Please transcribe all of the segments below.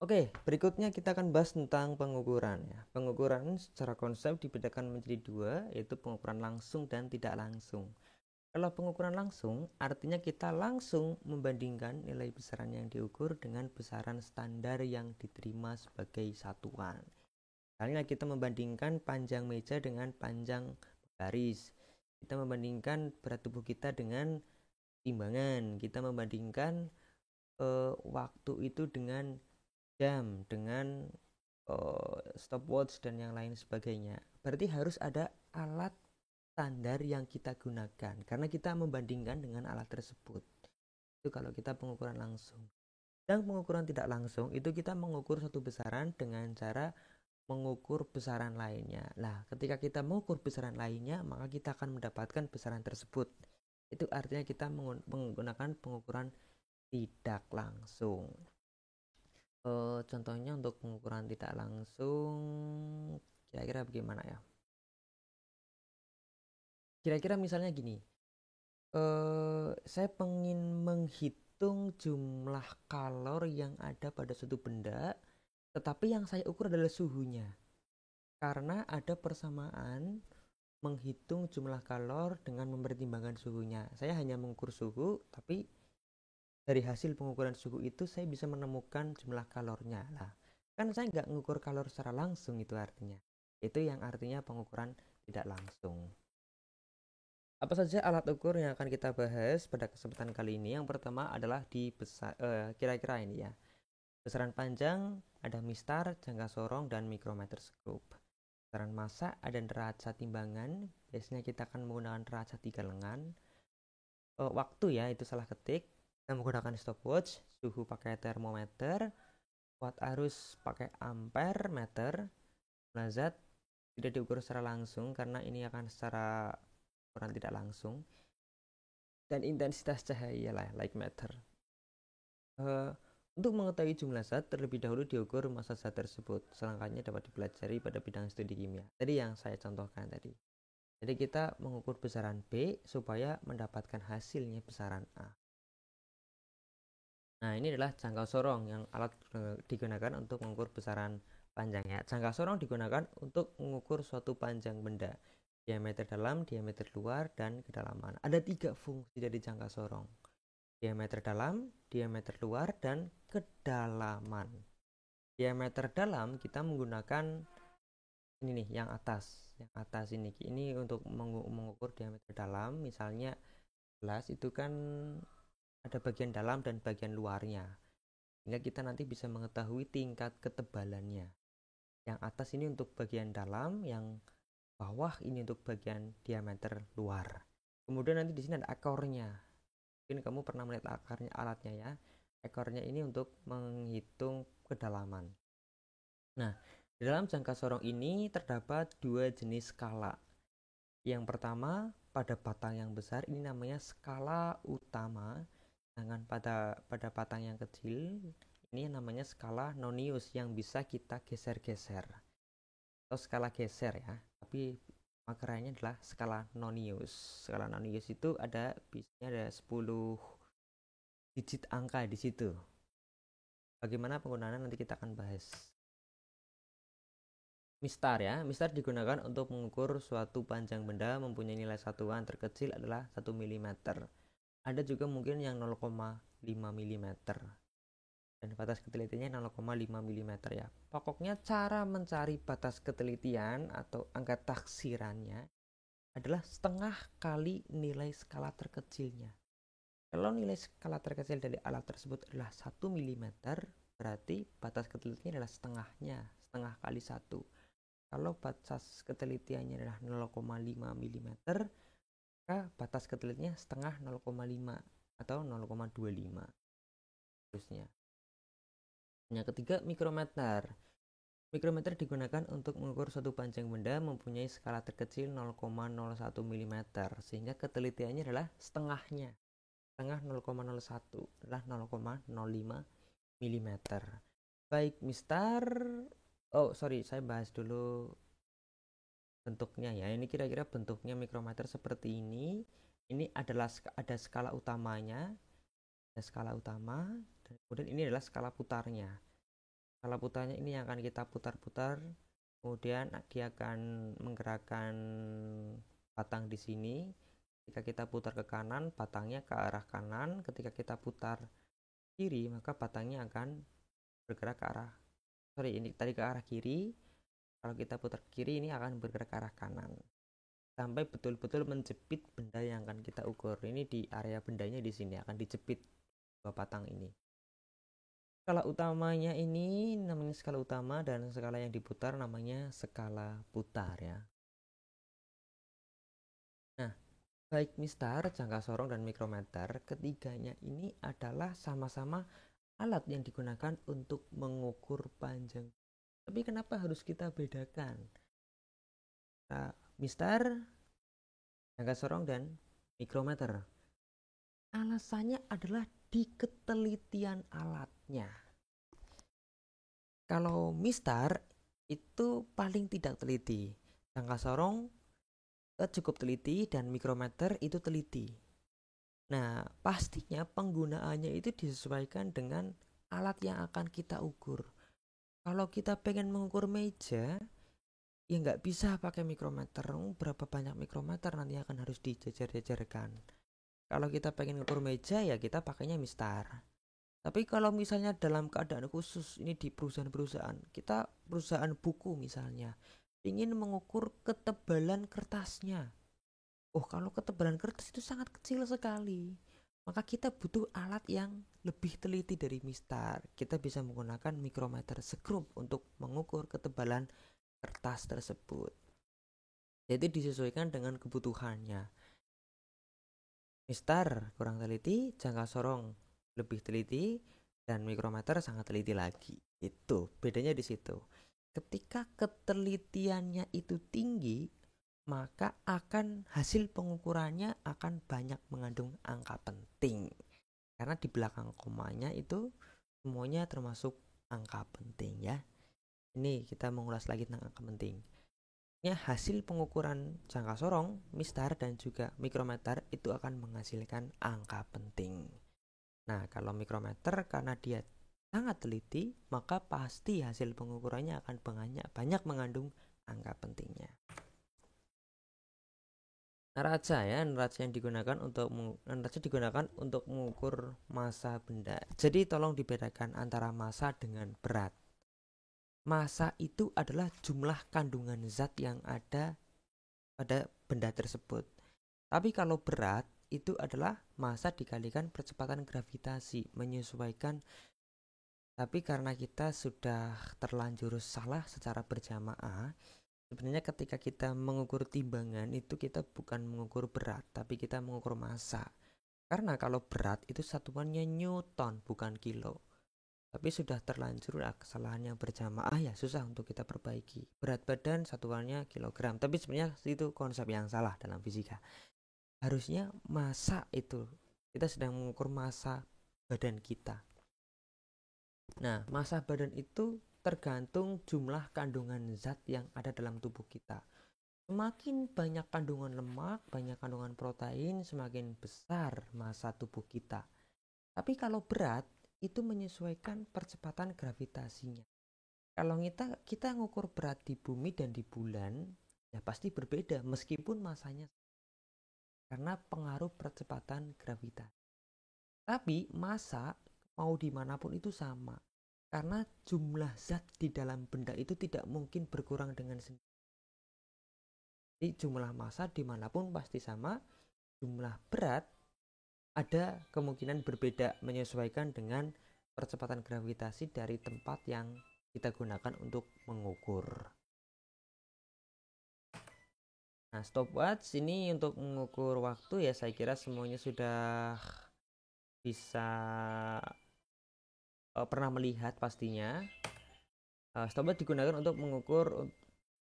Oke, berikutnya kita akan bahas tentang pengukuran ya. Pengukuran secara konsep dibedakan menjadi dua, yaitu pengukuran langsung dan tidak langsung. Kalau pengukuran langsung, artinya kita langsung membandingkan nilai besaran yang diukur dengan besaran standar yang diterima sebagai satuan. Misalnya kita membandingkan panjang meja dengan panjang baris. Kita membandingkan berat tubuh kita dengan timbangan. Kita membandingkan waktu itu dengan jam, dengan stopwatch dan yang lain sebagainya. Berarti harus ada alat standar yang kita gunakan karena kita membandingkan dengan alat tersebut. Itu kalau kita pengukuran langsung. Dan pengukuran tidak langsung itu kita mengukur satu besaran dengan cara mengukur besaran lainnya. Nah, ketika kita mengukur besaran lainnya, maka kita akan mendapatkan besaran tersebut. Itu artinya kita menggunakan pengukuran tidak langsung. Contohnya untuk pengukuran tidak langsung, kira-kira bagaimana ya? Kira-kira misalnya gini, saya pengen menghitung jumlah kalor yang ada pada suatu benda, tetapi yang saya ukur adalah suhunya. Karena ada persamaan menghitung jumlah kalor dengan mempertimbangkan suhunya. Saya hanya mengukur suhu, tapi dari hasil pengukuran suhu itu saya bisa menemukan jumlah kalornya. Lah, kan saya nggak mengukur kalor secara langsung itu artinya. Itu yang artinya pengukuran tidak langsung. Apa saja alat ukur yang akan kita bahas pada kesempatan kali ini? Yang pertama adalah kira-kira ini ya. Besaran panjang ada mistar, jangka sorong, dan mikrometer scope. Besaran massa ada neraca timbangan. Biasanya kita akan menggunakan neraca 3 lengan. Waktu ya itu salah ketik. Kita menggunakan stopwatch. Suhu pakai termometer. Watt arus pakai ampere meter. Zat tidak diukur secara langsung karena ini akan secara ukuran tidak langsung. Dan intensitas cahaya lah, light matter. Uh, untuk mengetahui jumlah zat, terlebih dahulu diukur massa zat tersebut. Selangkahnya dapat dipelajari pada bidang studi kimia. Tadi yang saya contohkan tadi. Jadi kita mengukur besaran B supaya mendapatkan hasilnya besaran A. Nah, ini adalah jangka sorong yang alat digunakan untuk mengukur besaran panjangnya. Jangka sorong digunakan untuk mengukur suatu panjang benda. Diameter dalam, diameter luar, dan kedalaman. Ada 3 fungsi dari jangka sorong. Diameter dalam, diameter luar, dan kedalaman. Diameter dalam kita menggunakan ini nih, yang atas. Yang atas ini untuk mengukur diameter dalam, misalnya gelas itu kan ada bagian dalam dan bagian luarnya. Sehingga kita nanti bisa mengetahui tingkat ketebalannya. Yang atas ini untuk bagian dalam, yang bawah ini untuk bagian diameter luar. Kemudian nanti di sini ada ekornya. Mungkin kamu pernah melihat akarnya alatnya ya. Ekornya ini untuk menghitung kedalaman. Nah, di dalam jangka sorong ini terdapat dua jenis skala. Yang pertama, pada batang yang besar ini namanya skala utama, sedangkan pada batang yang kecil ini namanya skala nonius yang bisa kita geser-geser atau skala geser ya. Tapi makeranya adalah skala nonius. Skala nonius itu biasanya ada 10 digit angka di situ. Bagaimana penggunaannya nanti kita akan bahas. Mistar ya, mistar digunakan untuk mengukur suatu panjang benda mempunyai nilai satuan terkecil adalah 1 mm. Ada juga mungkin yang 0,5 mm dan batas ketelitiannya 0,5 mm ya. Pokoknya cara mencari batas ketelitian atau angka taksirannya adalah setengah kali nilai skala terkecilnya. Kalau nilai skala terkecil dari alat tersebut adalah 1 mm, berarti batas ketelitiannya adalah setengahnya, setengah kali 1. Kalau batas ketelitiannya adalah 0,5 mm, maka batas ketelitiannya setengah 0,5 atau 0,25. Terusnya. Yang ketiga, mikrometer. Mikrometer digunakan untuk mengukur suatu panjang benda mempunyai skala terkecil 0,01 mm, sehingga ketelitiannya adalah setengahnya. Setengah 0,01 adalah 0,05 mm. Baik, Mister. Oh, sorry, saya bahas dulu bentuknya ya. Ini kira-kira bentuknya mikrometer seperti ini. Ini adalah ada skala utamanya, ada skala utama, dan kemudian ini adalah skala putarnya. Skala putarnya ini yang akan kita putar-putar, kemudian dia akan menggerakkan batang di sini. Ketika kita putar ke kanan, batangnya ke arah kanan. Ketika kita putar kiri, maka batangnya akan bergerak ke arah, ini tadi ke arah kiri. Kalau kita putar ke kiri, ini akan bergerak ke arah kanan sampai betul-betul menjepit benda yang akan kita ukur. Ini di area bendanya di sini akan dijepit dua batang ini. Skala utamanya ini namanya skala utama, dan skala yang diputar namanya skala putar ya. Nah, baik mistar, jangka sorong, dan mikrometer, ketiganya ini adalah sama-sama alat yang digunakan untuk mengukur panjang. Tapi kenapa harus kita bedakan? Nah, mistar, jangka sorong, dan mikrometer. Alasannya adalah di ketelitian alatnya. Kalau mistar itu paling tidak teliti, jangka sorong cukup teliti, dan mikrometer itu teliti. Nah, pastinya penggunaannya itu disesuaikan dengan alat yang akan kita ukur. Kalau kita pengen mengukur meja, ya nggak bisa pakai mikrometer. Berapa banyak mikrometer nanti akan harus dijajar-jajarkan. Kalau kita pengen mengukur meja, ya kita pakainya mistar. Tapi kalau misalnya dalam keadaan khusus, ini di perusahaan-perusahaan, kita perusahaan buku misalnya, ingin mengukur ketebalan kertasnya. Oh, kalau ketebalan kertas itu sangat kecil sekali, maka kita butuh alat yang lebih teliti dari mistar. Kita bisa menggunakan mikrometer skrup untuk mengukur ketebalan kertas tersebut. Jadi disesuaikan dengan kebutuhannya. Mistar kurang teliti, jangka sorong lebih teliti, dan mikrometer sangat teliti lagi. Itu bedanya di situ. Ketika ketelitiannya itu tinggi, maka akan hasil pengukurannya akan banyak mengandung angka penting. Karena di belakang komanya itu semuanya termasuk angka penting ya. Ini kita mengulas lagi tentang angka penting. Hasil pengukuran jangka sorong, mistar, dan juga mikrometer itu akan menghasilkan angka penting. Nah, kalau mikrometer karena dia sangat teliti, maka pasti hasil pengukurannya akan banyak mengandung angka pentingnya. Neraca yang digunakan untuk mengukur massa benda. Jadi tolong dibedakan antara massa dengan berat. Massa itu adalah jumlah kandungan zat yang ada pada benda tersebut. Tapi kalau berat itu adalah massa dikalikan percepatan gravitasi, menyesuaikan. Tapi karena kita sudah terlanjur salah secara berjamaah, sebenarnya ketika kita mengukur timbangan itu kita bukan mengukur berat, tapi kita mengukur massa. Karena kalau berat itu satuannya newton bukan kilo. Tapi sudah terlanjur kesalahan yang berjamaah, ya susah untuk kita perbaiki. Berat badan satuannya kilogram, tapi sebenarnya itu konsep yang salah dalam fisika. Harusnya massa itu, kita sedang mengukur massa badan kita. Nah, massa badan itu tergantung jumlah kandungan zat yang ada dalam tubuh kita. Semakin banyak kandungan lemak, banyak kandungan protein, semakin besar massa tubuh kita. Tapi kalau berat, itu menyesuaikan percepatan gravitasinya. Kalau kita ngukur berat di bumi dan di bulan, ya pasti berbeda meskipun masanya, karena pengaruh percepatan gravitasi. Tapi massa mau dimanapun itu sama, karena jumlah zat di dalam benda itu tidak mungkin berkurang dengan sendiri. Jadi jumlah massa dimanapun pasti sama, jumlah berat ada kemungkinan berbeda menyesuaikan dengan percepatan gravitasi dari tempat yang kita gunakan untuk mengukur. Nah, stopwatch ini untuk mengukur waktu ya, saya kira semuanya sudah bisa pernah melihat pastinya. Stopwatch digunakan untuk mengukur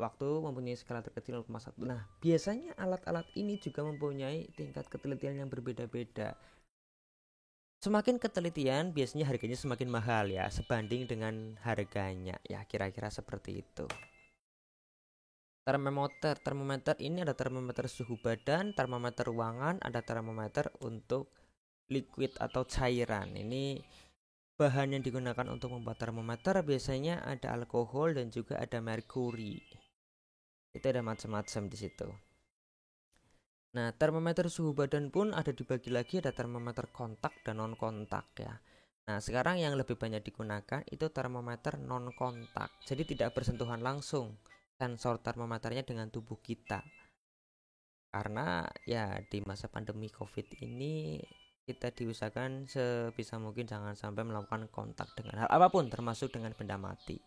waktu, mempunyai skala terkecil 0,1. Nah, biasanya alat-alat ini juga mempunyai tingkat ketelitian yang berbeda-beda. Semakin ketelitian biasanya harganya semakin mahal ya, sebanding dengan harganya ya, kira-kira seperti itu. Termometer ini ada termometer suhu badan, termometer ruangan, ada termometer untuk liquid atau cairan. Ini bahan yang digunakan untuk membuat termometer biasanya ada alkohol dan juga ada merkuri. Itu ada macam-macam di situ. Nah, termometer suhu badan pun ada dibagi lagi, ada termometer kontak dan non kontak ya. Nah, sekarang yang lebih banyak digunakan itu termometer non kontak. Jadi tidak bersentuhan langsung sensor termometernya dengan tubuh kita. Karena ya di masa pandemi Covid ini kita diusahakan sebisa mungkin jangan sampai melakukan kontak dengan hal apapun termasuk dengan benda mati.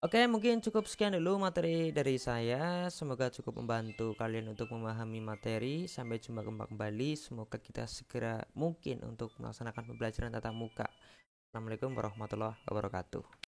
Oke, mungkin cukup sekian dulu materi dari saya. Semoga cukup membantu kalian untuk memahami materi. Sampai jumpa kembali. Semoga kita segera mungkin untuk melaksanakan pembelajaran tatap muka. Assalamualaikum warahmatullahi wabarakatuh.